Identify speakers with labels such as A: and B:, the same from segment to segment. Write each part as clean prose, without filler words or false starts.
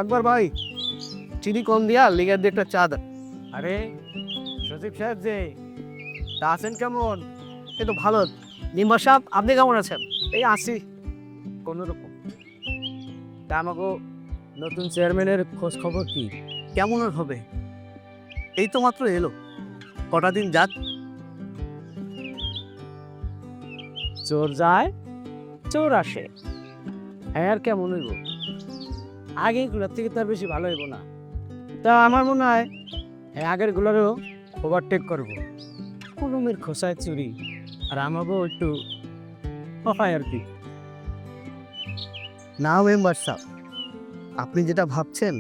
A: একবার ভাই চিনি কম দিয়া লিগার দিয়ে একটা চা দেন। আরে সচিব সাহেব যে তা আছেন কেমন? এই তো ভালো। নিম্বা সাহেব আপনি কেমন আছেন? এই আছি কোন রকম। তা আমাকে নতুন চেয়ারম্যানের খোঁজ খবর কি? কেমন আর হবে? এই তো মাত্র এলো, কটা দিন যাক। চোর যায় চোর আসে, হ্যাঁ আর কেমন হইব? আগে গুলার থেকে তার বেশি ভালো হইব না। তা আমার মনে হয় হ্যাঁ আগের গুলারও ওভারটেক করবো। কলমের খোসায় চুরি আর আমাকেও একটু হয় আর কি। না মেম্বার সাহেব, আপনি যেটা ভাবছেন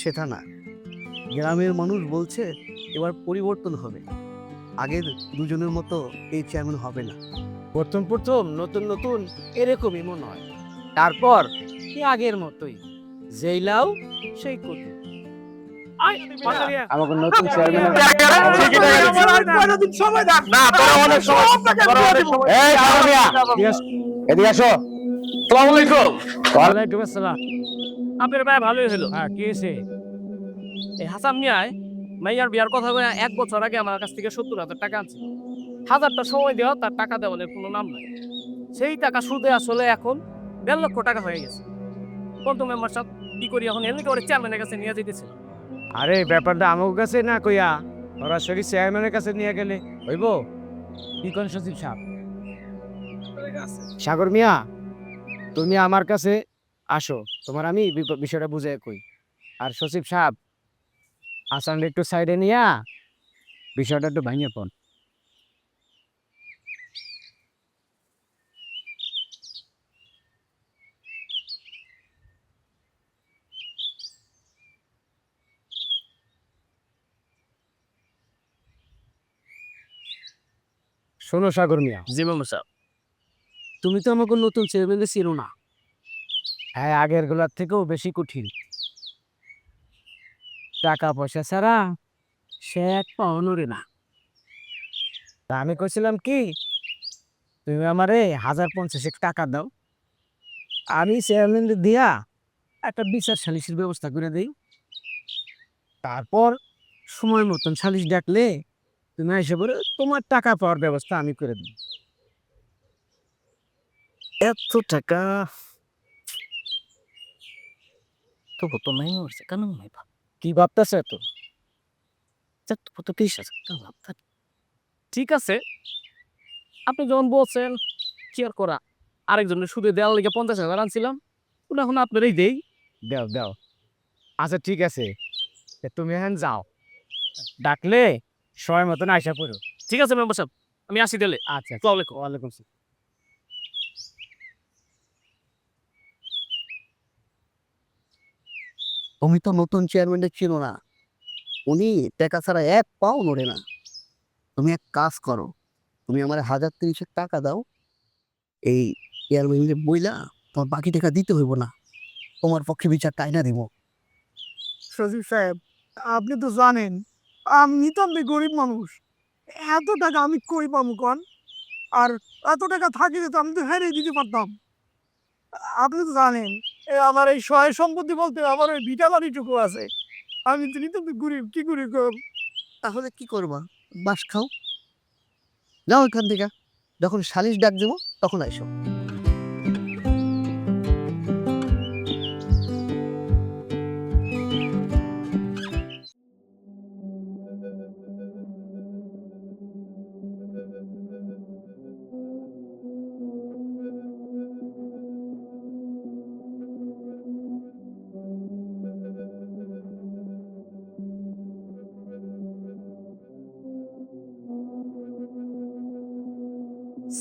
A: সেটা না। গ্রামের মানুষ বলছে এবার পরিবর্তন হবে, আগের দুজনের মতো এই চেয়ারম্যান হবে না। প্রথম প্রথম নতুন নতুন এরকমই মনে হয়, তারপর কি আগের মতোই, যেই লাউ সেই কচু।
B: আমাকে নতুন চেয়ারম্যান এদিকে আসো।
A: ওয়ালাইকুম আসসালাম। আপনার ভাই ভালোই হলো। হ্যাঁ কি হয়েছে? এই হাসান মিয়ায় মাইয়ার বিয়ার কথা বলে 1 বছর আগে আমার কাছ থেকে 70,000 টাকা আনছে। 1000টা সময় দেওয়া তার টাকা দেওয়ার কোনো নাম নাই। সেই টাকা সুদে আসলে এখন 1.5 লক্ষ টাকা হয়ে গেছে। বলতো মেম্বার সাহেব কি করি এখন? এমনি করে চেয়ারম্যানের কাছে নিয়ে যেতেছে। আরে ব্যাপারটা আমার কাছে না কইয়া সরাসরি চেয়ারম্যানের কাছে নিয়ে গেলে হইব। কি কোন সচিব সাহেব? সাগর মিয়া, তুমি আমার কাছে আসো, তোমার আমি বিষয়টা বুঝে কই। আর সচিব সাহেব আসান একটু সাইডে নিয়া বিষয়টা একটু ভাঙিয়ে পড়। শোনো সাগর মিয়া। জি মেম্বার সাহেব। তুমি তো আমাকে নতুন চেয়ারম্যান ছিল না। হ্যাঁ আগের গুলার থেকেও বেশি কঠিন। টাকা পয়সা ছাড়া সে এক পাও নড়ে না। তা আমি কইছিলাম কি, তুমি আমারে 1050 টাকা দাও, আমি চেয়ারম্যান দিয়া একটা বিচার সালিসের ব্যবস্থা করে দেই। তারপর সময় মতন সালিশ ডাকলে তুমি এসে পড়ে তোমার টাকা পাওয়ার ব্যবস্থা আমি করে দিই। এত টাকা তো তো নাই হচ্ছে কেন নাই? কি ভাবতেছে এত? ঠিক আছে, আপনি যখন বলছেন কি আর করা। আরেকজনের সুদে দেওয়ার লেগে 50,000 আনছিলাম, ওটা এখন আপনারই দেই। দাও দাও। আচ্ছা ঠিক আছে, তুমি এখন যাও, ডাকলে সময় মতন আইসা পড়ো। ঠিক আছে মেম্বার সাহেব, আমি আসি দিলে। আচ্ছা ওয়ালাইকুম আসসালাম। তুমি তো নতুন চেয়ারম্যানের ছিল না, উনি টাকা ছাড়া এক পাও নড়ে না। তুমি এক কাজ করো, তুমি আমার 1030 টাকা দাও, এই চেয়ারম্যান বইলা তোমার বাকি টাকা দিতে হইব না, তোমার পক্ষে বিচার টাইনা দিব।
C: সচিব সাহেব, আপনি তো জানেন আমি তো আমি গরিব মানুষ, এত টাকা আমি কই পাবো কন? আর এত টাকা থাকিলে তো আমি তো হেরে দিতে পারতাম। আপনি তো জানেন আমার এই সহায় সম্পত্তি বলতে আমার ওই ভিটা বাড়িটুকু আছে। আমি তো নিতাম গরিব, কি করি কর?
A: তাহলে কি করবা? বাস খাও, যাও এখান থেকে, যখন সালিশ ডাক দেবো তখন আইসো।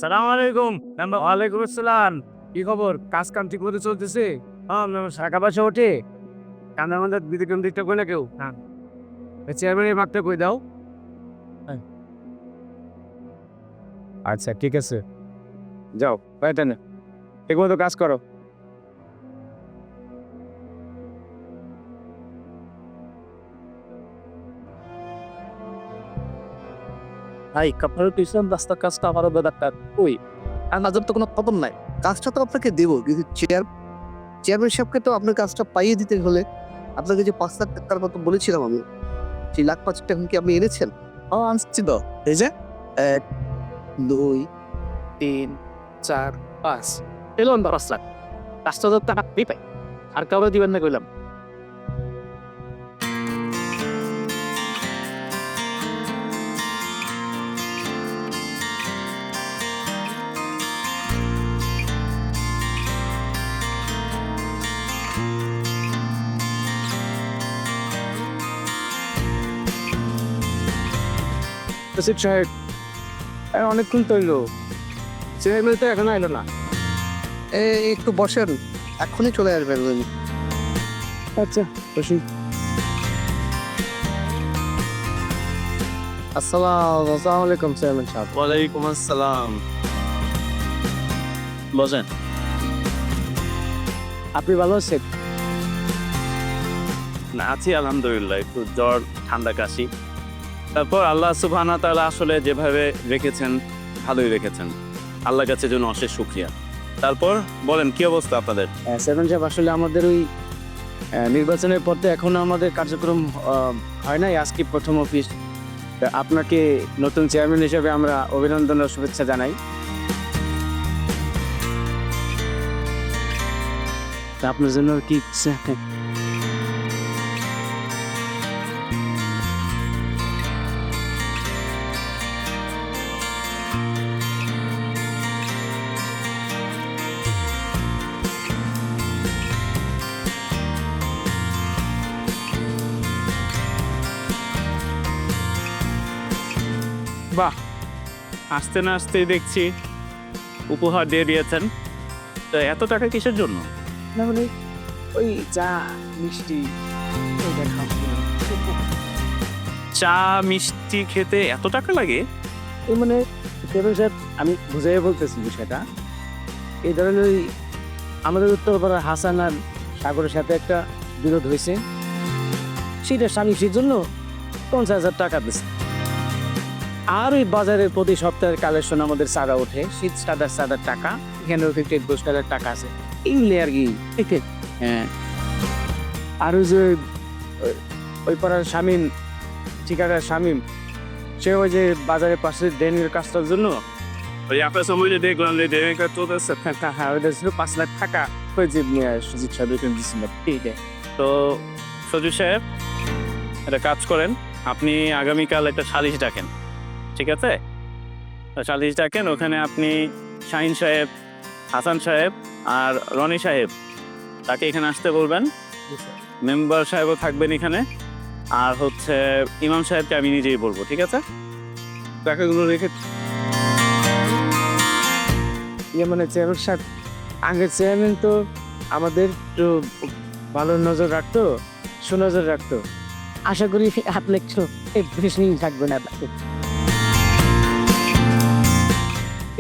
A: সালাম আলাইকুম। ওয়ালাইকুম আসসালাম। কি খবর? কাজ কাম ঠিক মতো চলতেছে? হ্যাঁ টাকা পয়সা ওঠে? কান্দা মান্দা দিকে দিকটা কই না কেউ? হ্যাঁ চেয়ারম্যানের ভাগটা কই দাও। আচ্ছা ঠিক আছে, যাও বাইরে না, ঠিক মতো কাজ করো।
C: ভাই কাপড়ের পিছন রাস্তার কাজটা আমারও বেদারটা ওই আর নাজার তো কোনো খবর নাই।
A: কাজটা তো আপনাকে দেবো, কিন্তু চেয়ারম্যান সাহেবকে তো আপনার কাজটা পাইয়ে দিতে হলে
B: আপনাকে যে 5 লাখ টাকার মতো বলেছিলাম আমি, সেই লাখ 5 টাকা কি আপনি এনেছেন?
D: আনছি তো। এই যে 1, 2, 3, 4, 5 এলন 5 লাখ। 5,000 টাকা আমি পাই। আর কাউকে দিবেন না কইলাম। আসিফ সাহেব অনেকক্ষণ তো হইলো, চেয়ারম্যান তো এখন আইলো না।
B: একটু বসেন, এক্ষুনি চলে আসবেন উনি।
D: আচ্ছা বসুন। আসসালামু আলাইকুম চেয়ারম্যান সাহেব।
E: ওয়ালাইকুম আসসালাম। বসেন।
D: আপনি ভালো আছেন?
E: না, আছি আলহামদুলিল্লাহ। একটু জ্বর, ঠান্ডা, কাশি। তারপর আল্লাহ সুবহানাহু ওয়া তাআলা আসলে যেভাবে রেখেছেন ভালোই রেখেছেন। আল্লাহর কাছে জন্য অশেষ শুকরিয়া। তারপর বলেন কি অবস্থা আপনাদের?
D: চেয়ারম্যান সাহেব আসলে আমাদের ওই নির্বাচনের পর তো এখনো আমাদের কার্যক্রম হয় নাই। আজকে প্রথম অফিস। তা আপনাকে নতুন চেয়ারম্যান হিসেবে আমরা অভিনন্দন ও শুভেচ্ছা জানাই। তা আপনার জন্য কি
E: বাহ, আসতে না আসতেই দেখছি উপহার দিয়ে দিয়েছেন। তো এত টাকা কিসের জন্য?
D: না মানে ওই চা মিষ্টি ওইটা খাওয়া।
E: চা মিষ্টি খেতে এত টাকা লাগে?
D: এই মানে চেয়ারম্যান সাহেব আমি বুঝাই বলতেছি বিষয়টা। এই ধরেন ওই আমাদের উত্তরপাড়ার হাসান আর সাগরের সাথে একটা বিরোধ হয়েছে, সেটা স্বামীর জন্য 50,000 টাকা দিচ্ছে। আর ওই বাজারের প্রতি সপ্তাহের কালেকশন আমাদের চাঁদা ওঠে, শীত চাঁদার টাকা, এখানে 50,000 টাকা আছে, এইগুলি আর কি। হ্যাঁ, আর ওই যে ওই পাড়ার শামীম, ঠিকাদার শামীম, সে ওই যে বাজারের পাশে ড্রেনের কাজটার জন্য
E: ওই আপনার সময় যে দেখলাম যে ডেবিট কার্ড চলতেছে।
D: হ্যাঁ ওইটা ছিল 5 লাখ টাকা, ওই যে সুজিত সাহেব দিচ্ছিল। ঠিক আছে,
E: তো সজীব সাহেব একটা কাজ করেন, আপনি আগামীকাল একটা সালিশ ডাকেন, ঠিক আছে? তো সালিশ ডাকেন, ওখানে আপনি শাহিন সাহেব, হাসান সাহেব আর রনি সাহেব তাকে এখানে আসতে বলবেন। মেম্বার সাহেবও থাকবেন এখানে, আর হচ্ছে ইমাম সাহেবকে আমি নিজেই বলবো, ঠিক আছে? টাকাগুলো রেখে
D: মানে চেয়ারম্যান সাহেব, আগের চেয়ারম্যান তো আমাদের একটু ভালো নজর রাখতো, সুনজর রাখতো। আশা করি আপনি একটু থাকবেন।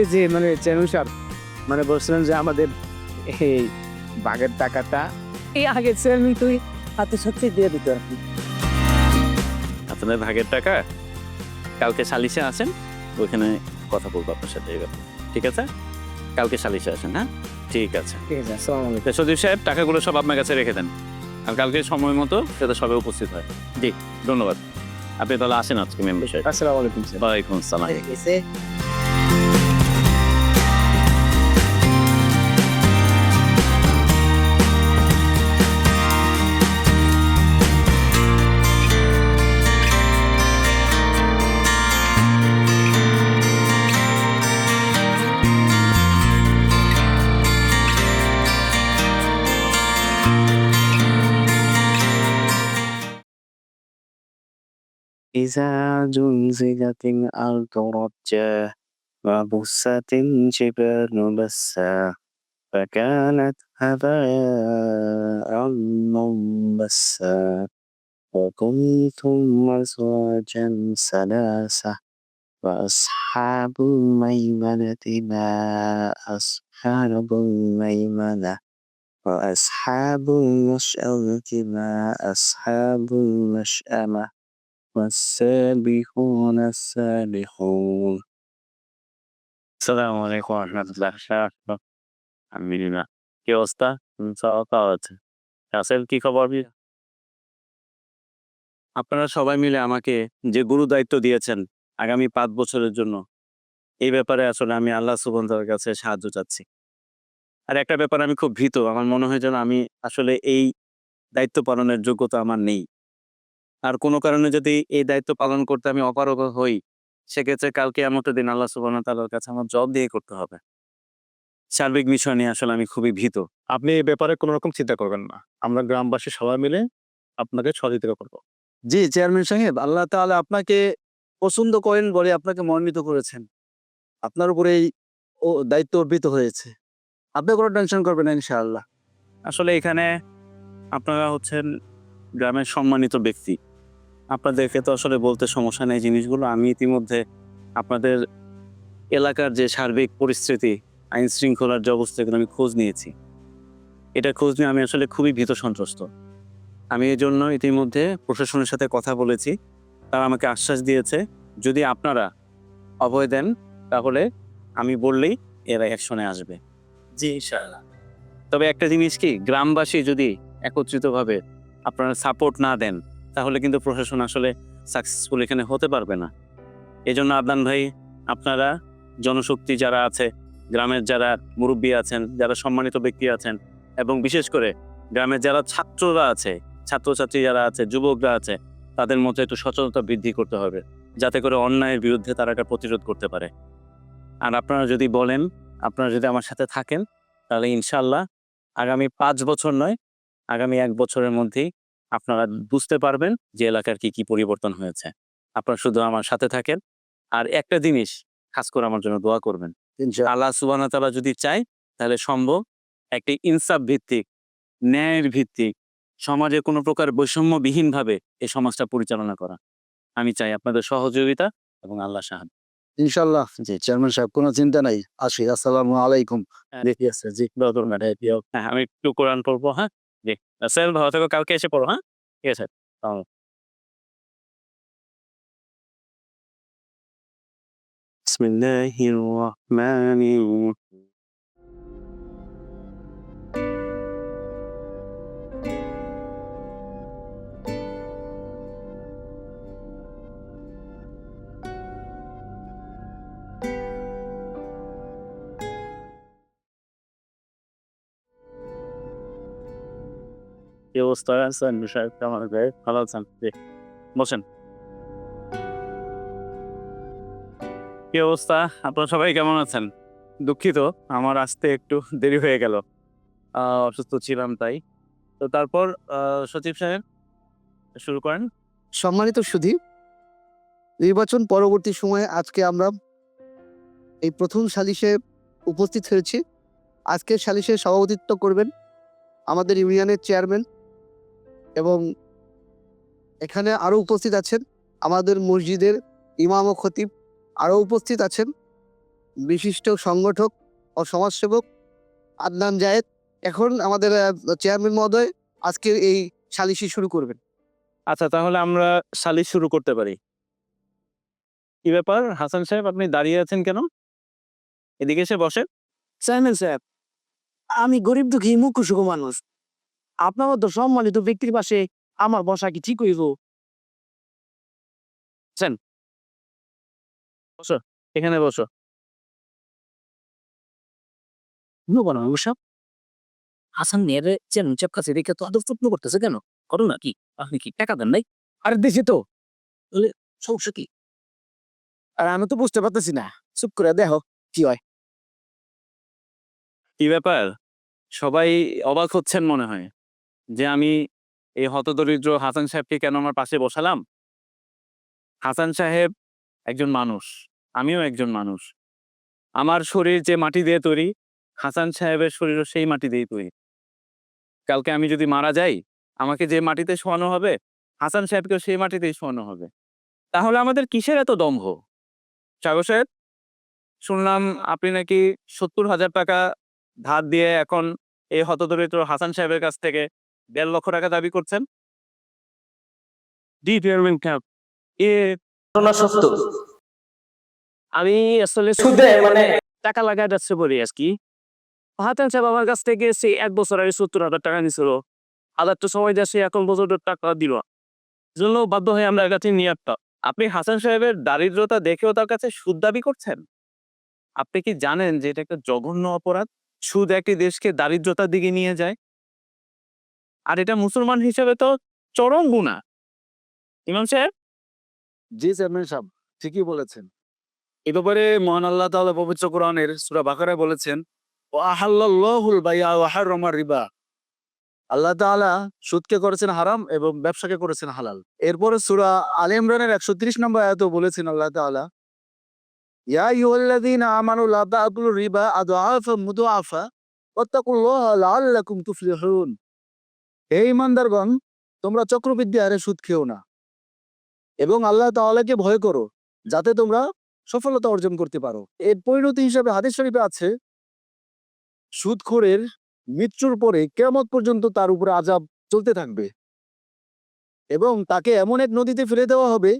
D: এই যে মানে চেয়ারম্যান সাহেব মানে বলছিলাম যে আমাদের এই বাঘের টাকাটা এই আগের চেয়ারম্যান তুই হাতে সত্যি দিয়ে দিত আর কি।
E: আপনাদের ভাগের টাকা কালকে সালিশে আসেন, ওইখানে কথা বলবো আপনার সাথে এই ব্যাপারে, ঠিক আছে? কালকে সালিশে আসেন, হ্যাঁ ঠিক আছে।
D: ঠিক আছে, আসসালামু আলাইকুম।
E: তো সজীব সাহেব টাকাগুলো সব আপনার কাছে রেখে দেন, আর কালকে সময় মতো যাতে সবাই উপস্থিত হয়। জি, ধন্যবাদ। আপনি তাহলে আসেন আজকে মেম্বার সাহেব।
D: আসসালামু আলাইকুম স্যার।
E: ওয়ালাইকুম আসসালাম।
D: إذا زلزلت الأرض رجا وبست الجبال بسا فكانت هباء منبثا وكنتم أزواجا ثلاثة وأصحاب الميمنة ما أصحاب الميمنة وأصحاب المشأمة ما أصحاب المشأمة والسابقون السابقون.
E: আসসালামু আলাইকুম ওয়া রাহমাতুল্লাহ। আলহামদুলিল্লাহ। কি অবস্থা? চাওয়া পাওয়া আছে। রাসেল কি খবর? আপনারা সবাই মিলে আমাকে যে গুরু দায়িত্ব দিয়েছেন আগামী 5 বছরের জন্য, এই ব্যাপারে আসলে আমি আল্লাহ সুবহানাহু ওয়া তাআলার কাছে সাহায্য চাচ্ছি। আর একটা ব্যাপারে আমি খুব ভীত। আমার মনে হয় যেন আমি আসলে এই দায়িত্ব পালনের যোগ্যতা আমার নেই। আর কোনো কারণে যদি এই দায়িত্ব পালন করতে আমি অপারগ হই, সেক্ষেত্রে কাল কিয়ামতের দিন আল্লাহ সুবহানাহু ওয়া তাআলার কাছে আমার জবাবদিহি করতে হবে। সার্বিক বিষয় নিয়ে আসলে আমি খুবই ভীত।
F: আপনি এই ব্যাপারে কোনো রকম চিন্তা করবেন না। আমরা গ্রামবাসী সবাই মিলে আপনাকে সহযোগিতা করব।
B: জি চেয়ারম্যান সাহেব, আল্লাহ তাআলা আপনাকে পছন্দ করেন বলে আপনাকে মনোনীত করেছেন। আপনার উপরেই দায়িত্ব অর্পিত হয়েছে। আপনি কোনো টেনশন করবেন না ইনশাআল্লাহ।
E: আসলে এখানে আপনারা হচ্ছেন গ্রামের সম্মানিত ব্যক্তি। আপনাদেরকে তো আসলে বলতে সমস্যা নেই জিনিসগুলো। আমি ইতিমধ্যে আপনাদের এলাকার যে সার্বিক পরিস্থিতি, আইন শৃঙ্খলার যে অবস্থা, এগুলো আমি খোঁজ নিয়েছি। এটা খোঁজ নিয়ে আমি আসলে খুবই ভীত সন্ত্রস্ত। আমি এজন্য ইতিমধ্যে প্রশাসনের সাথে কথা বলেছি। তারা আমাকে আশ্বাস দিয়েছে, যদি আপনারা অভয় দেন তাহলে আমি বললেই এরা অ্যাকশনে আসবে। জি ইনশাআল্লাহ। তবে একটা জিনিস কি, গ্রামবাসী যদি একত্রিতভাবে আপনারা সাপোর্ট না দেন তাহলে কিন্তু প্রশাসন আসলে সাকসেসফুল এখানে হতে পারবে না। এজন্য আদনান ভাই, আপনারা জনশক্তি যারা আছে, গ্রামের যারা মুরব্বী আছেন, যারা সম্মানিত ব্যক্তি আছেন, এবং বিশেষ করে গ্রামের যারা ছাত্ররা আছে, ছাত্রছাত্রী যারা আছে, যুবকরা আছে, তাদের মধ্যে একটু সচেতনতা বৃদ্ধি করতে হবে, যাতে করে অন্যায়ের বিরুদ্ধে তারা এটা প্রতিরোধ করতে পারে। আর আপনারা যদি বলেন, আপনারা যদি আমার সাথে থাকেন, তাহলে ইনশাআল্লাহ আগামী 5 বছর নয়, আগামী 1 বছরের মধ্যেই আপনারা বুঝতে পারবেন যে এলাকার কি পরিবর্তন হয়েছে। আপনারা শুধু আমার সাথে থাকেন। আর একটা জিনিস খাস করে আমার জন্য দোয়া করবেন।
B: ইনশাআল্লাহ।
E: আল্লাহ সুবহানাহু ওয়া তাআলা যদি চায় তাহলে সম্ভব একটি ইনসাফ ভিত্তিক, ন্যায়ের ভিত্তিক, সমাজে কোনো প্রকার বৈষম্যবিহীনভাবে এই সমাজটা পরিচালনা করা। আমি চাই আপনাদের সহযোগিতা এবং আল্লাহ সাহায্য।
B: ইনশাআল্লাহ। জি চেয়ারম্যান সাহেব, কোনো চিন্তা নাই। আসি। আসসালামু আলাইকুম।
E: দেখি আছে জি, দোয়া করবেন। হ্যাঁ, আমি একটু কোরআন পড়বো। হ্যাঁ জি, রাসেল ভালো থেকো, কালকে এসে পড়ো। হ্যাঁ ঠিক আছে। বিসমিল্লাহির রহমানির রহিম। কি অবস্থা আছেন সাহেব? কেমন আছে? ভালো আছেন? জি, বসেন। কি অবস্থা? আপনারা সবাই কেমন আছেন? দুঃখিত, আমার আসতে একটু দেরি হয়ে গেল। অসুস্থ ছিলাম তাই। তো তারপর সচিব সাহেব শুরু করেন।
B: সম্মানিত সুধী, নির্বাচন পরবর্তী সময়ে আজকে আমরা এই প্রথম সালিশে উপস্থিত হয়েছি। আজকের সালিশে সভাপতিত্ব করবেন আমাদের ইউনিয়নের চেয়ারম্যান, এবং এখানে আরো উপস্থিত আছেন আমাদের মসজিদের ইমাম ও খতিব, আরো উপস্থিত আছেন বিশিষ্ট সংগঠক ও সমাজসেবক আদনান জায়েদ। এখন আমাদের চেয়ারম্যান মহোদয় আজকে এই সালিশি শুরু করবেন।
E: আচ্ছা, তাহলে আমরা সালিশ শুরু করতে পারি। কি ব্যাপার হাসান সাহেব, আপনি দাঁড়িয়ে আছেন কেন? এদিকে এসে বসেন।
D: চেয়ারম্যান সাহেব, আমি গরিব দুঃখী মুখ্য মানুষ। আপনার মতো সম্মানিত ব্যক্তির পাশে আমার বসা কি ঠিক হইব?
E: বসো, এখানে বসো।
D: হাসান নেরে চেন চাপ কাছে রেখে তো আদর যত্ন করতেছে কেন? করো না কি? আপনি কি টাকা দেন নাই? আরে দিছি তো। তাহলে সমস্যা কি? আর আমি তো বুঝতে পারতেছি না। চুপ করে দেখো কি হয়।
E: কি ব্যাপার, সবাই অবাক হচ্ছেন মনে হয় যে আমি এই হতদরিদ্র হাসান সাহেবকে কেন আমার পাশে বসালাম। হাসান সাহেব একজন মানুষ, আমিও একজন মানুষ। আমার শরীর যে মাটি দিয়ে তৈরি, হাসান সাহেবের শরীরও সেই মাটি দিয়ে তৈরি। কালকে আমি যদি মারা যাই, আমাকে যে মাটিতে শোয়ানো হবে, হাসান সাহেবকেও সেই মাটিতেই শোয়ানো হবে। তাহলে আমাদের কিসের এত দম্ভ? সাগর সাহেব, শুনলাম আপনি নাকি 70,000 টাকা ধার দিয়ে এখন এই হতদরিদ্র হাসান সাহেবের কাছ থেকে 1.5 লক্ষ টাকা দাবি করছেন। জি চেয়ারম্যান সাহেব, এ
D: ঘটনা সত্য। আমি আসলে সুদে মানে টাকা লাগাই যাচ্ছে বলি আর কি। হাসান সাহেব আমার কাছ থেকে সে 1 বছর আগে 70,000 টাকা নিছিল। আদার তো সময় দেশে এখন বছর টাকা দিল।
A: জন্য বাধ্য হয়ে আমরা এর কাছে নিয়ে আসতাম।
E: আপনি হাসান সাহেবের দারিদ্রতা দেখেও তার কাছে সুদ দাবি করছেন? আপনি কি জানেন যে এটা একটা জঘন্য অপরাধ? সুদ একটি দেশকে দারিদ্রতার দিকে নিয়ে যায়। আর এটা মুসলমান হিসেবে তো চরম গুনাহ। ইমাম সাহেব,
F: জি চেয়ারম্যান সাহেব, ঠিকই বলেছেন। এ ব্যাপারে মহান আল্লাহ তাআলা পবিত্র কোরআনের সূরা বাকারায় বলেছেন, ওয়া আহাল্লাল্লাহুল বাইআ ওয়া হাররামার রিবা। আল্লাহ তাআলা সুদকে করেছেন হারাম এবং ব্যবসাকে করেছেন হালাল। এরপরে সূরা আলে ইমরানের 130 নম্বর আয়াতেও বলেছেন আল্লাহ তাআলা, ইয়া আইয়ুহাল্লাযীনা আমানু লা তা'কুলু রিবা আদআফাম মুদাআফা ওয়াত্তাকুল্লাহা লাআল্লাকুম তুফলিহুন। হে ঈমানদারগণ, তোমরা চক্রবৃদ্ধি হারে সুদ খেও না এবং আল্লাহ তাআলাকে ভয় করো যাতে তোমরা সফলতা অর্জন করতে পারো। এর পরিণতি হিসাবে হাদিস শরীফে আছে, সুদখোরের মৃত্যুর পরে কিয়ামত পর্যন্ত তার উপরে আযাব চলতে থাকবে এবং তাকে এমন এক নদীতে ফেলে দেওয়া হবে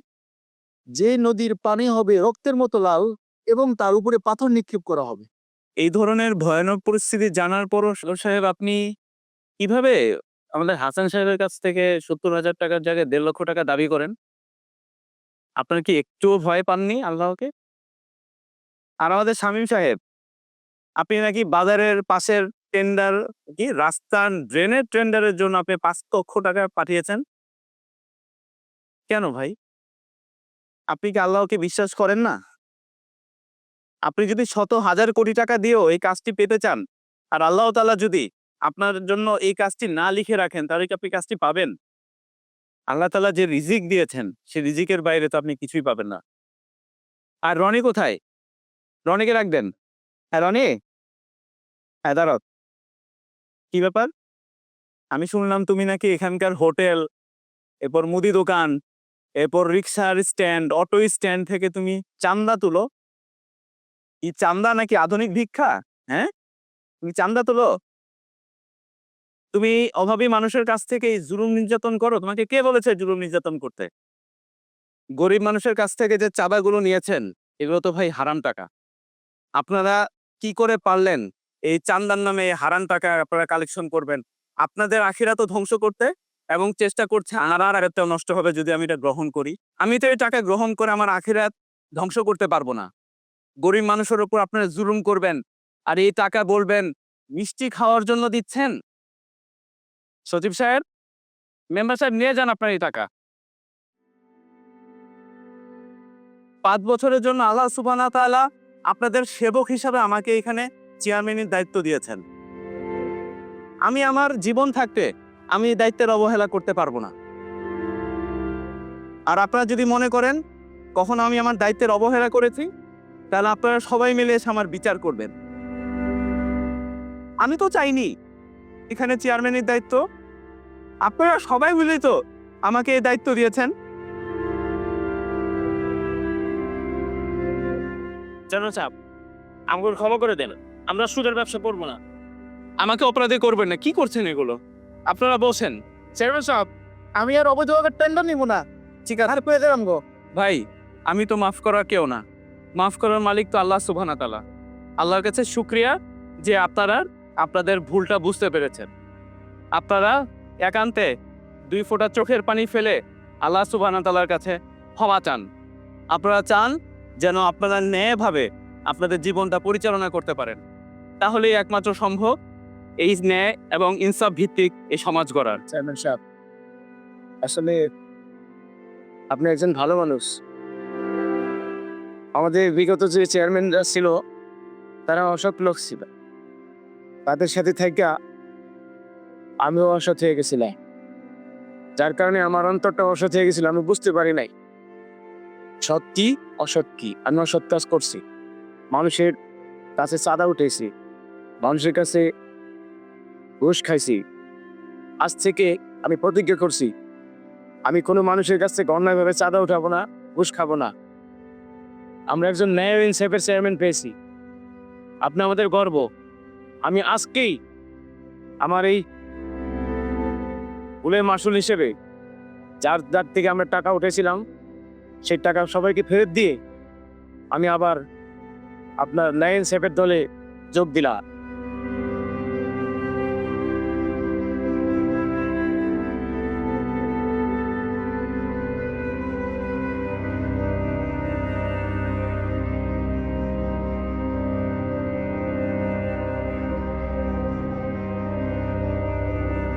F: যে নদীর পানি হবে রক্তের মতো লাল এবং তার উপরে পাথর নিক্ষেপ করা হবে।
E: এই ধরনের ভয়ানক পরিস্থিতি জানার পরও সদর সাহেব আপনি কিভাবে আমাদের হাসান সাহেবের কাছ থেকে 70,000 টাকার জায়গায় 1.5 লক্ষ টাকা দাবি করেন? আপনার কি একটুও ভয় পাননি আল্লাহকে? আর আমাদের শামীম সাহেব, আপনি নাকি বাজারের পাশের টেন্ডার, কি রাস্তার ড্রেনের টেন্ডারের জন্য আপনি 5 লক্ষ টাকা পাঠিয়েছেন। কেন ভাই? আপনি কি আল্লাহকে বিশ্বাস করেন না? আপনি যদি শত হাজার কোটি টাকা দিয়েও এই কাজটি পেতে চান, আর আল্লাহ তাআলা যদি আপনার জন্য এই কাজটি না লিখে রাখেন, তাহলে কি আপনি কাজটি পাবেন? আল্লাহ তাআলা যে রিজিক দিয়েছেন, সেই রিজিকের বাইরে তো আপনি কিছুই পাবেন না। আর রনি কোথায়? রনিকে রাখবেন। হ্যাঁ রনি, হ্যাঁ দাঁড়াও। কি ব্যাপার? আমি শুনলাম তুমি নাকি এখানকার হোটেল, এরপর মুদি দোকান, এরপর রিক্সার স্ট্যান্ড, অটো স্ট্যান্ড থেকে তুমি চান্দা তুলো। এই চান্দা নাকি আধুনিক ভিক্ষা? হ্যাঁ, তুমি চান্দা তুলো? তুমি অভাবী মানুষের কাছ থেকে এই জুলুম নির্যাতন করো? তোমাকে কে বলেছে জুলুম নির্যাতন করতে? গরিব মানুষের কাছ থেকে যে চাঁদাগুলো নিয়েছেন, এগুলো তো ভাই হারাম টাকা। আপনারা কি করে পারলেন এই চান্দার নামে এই হারাম টাকা আপনারা কালেকশন করবেন? আপনাদের আখিরাতও ধ্বংস করতে এবং চেষ্টা করছে আর আরেকটাও নষ্ট হবে যদি আমি এটা গ্রহণ করি। আমি তো এই টাকা গ্রহণ করে আমার আখিরাত ধ্বংস করতে পারবো না। গরিব মানুষের উপর আপনারা জুলুম করবেন আর এই টাকা বলবেন মিষ্টি খাওয়ার জন্য দিচ্ছেন। সচিব সাহেব,
A: মেম্বার সাহেব নিয়ে যান আপনার এই টাকা।
E: 5 বছরের জন্য আল্লাহ সুবহানাহু ওয়া তাআলা আপনাদের সেবক হিসাবে আমাকে এখানে চেয়ারম্যানের দায়িত্ব দিয়েছেন। আমি আমার জীবন থাকতে আমি এই দায়িত্বের অবহেলা করতে পারবো না। আর আপনারা যদি মনে করেন কখনো আমি আমার দায়িত্বের অবহেলা করেছি, তাহলে আপনারা সবাই মিলে এসে আমার বিচার করবেন। আমি তো চাইনি এখানে চেয়ারম্যানের দায়িত্ব, আপনারা সবাই মিলেই তো আমাকে এই দায়িত্ব দিয়েছেন।
A: চেয়ারম্যান সাহেব, আমাকে ক্ষমা করে দেন, আমরা সুদের ব্যবসা করবো না।
E: আমাকে অপরাধী করবেন না। কি করছেন এগুলো? আপনারা বসেন।
C: চেয়ারম্যান সাহেব, আমি আর অবৈধভাবে টেন্ডার নিব না।
E: ঠিক আছে
C: আর পেয়ে দিলাম গো।
E: ভাই, আমি তো মাফ করার কেউ না। মাফ করার মালিক তো আল্লাহ সুবহানাহু ওয়া তাআলা। আল্লাহর কাছে শুকরিয়া যে আপনারা আপনাদের ভুলটা বুঝতে পেরেছেন। আপনারা একান্তে 2 ফোঁটা চোখের পানি ফেলে আল্লাহ সুবহানাহু ওয়া তাআলার কাছে ক্ষমা চান। আপনারা চান যেন আপনারা ন্যায়ভাবে আপনাদের জীবনটা পরিচালনা করতে পারেন। তাহলেই একমাত্র সম্ভব এই ন্যায় এবং ইনসাফ ভিত্তিক এই সমাজ গড়ার।
D: চেয়ারম্যান সাহেব, আসলে আপনি একজন ভালো মানুষ। আমাদের বিগত যে চেয়ারম্যানরা ছিল তারা অসৎ লোক ছিল, তাদের সাথে থেকে আমিও অসৎ হয়ে গেছিলাম, যার কারণে আমার অন্তরটা অসৎ হয়ে গেছিল। আমি বুঝতে পারি নাই সৎ কি অসৎ কি। আমি অসৎ কাজ করছি, মানুষের কাছে চাঁদা উঠেছি, মানুষের কাছে ঘুষ খাইছি। আজ থেকে আমি প্রতিজ্ঞা করছি আমি কোনো মানুষের কাছ থেকে অন্যায়ভাবে চাঁদা উঠাবো না, ঘুষ খাবো না। আমরা একজন ন্যায় ও ইনসাফের চেয়ারম্যান পেয়েছি, আপনি আমাদের গর্ব। আমি আজকেই আমার এই ভুলের মাসুল হিসেবে যার যার থেকে আমরা টাকা উঠেছিলাম সেই টাকা সবাইকে ফেরত দিয়ে আমি আবার আপনার ন্যায় ইনসাফের দলে যোগ দিলাম।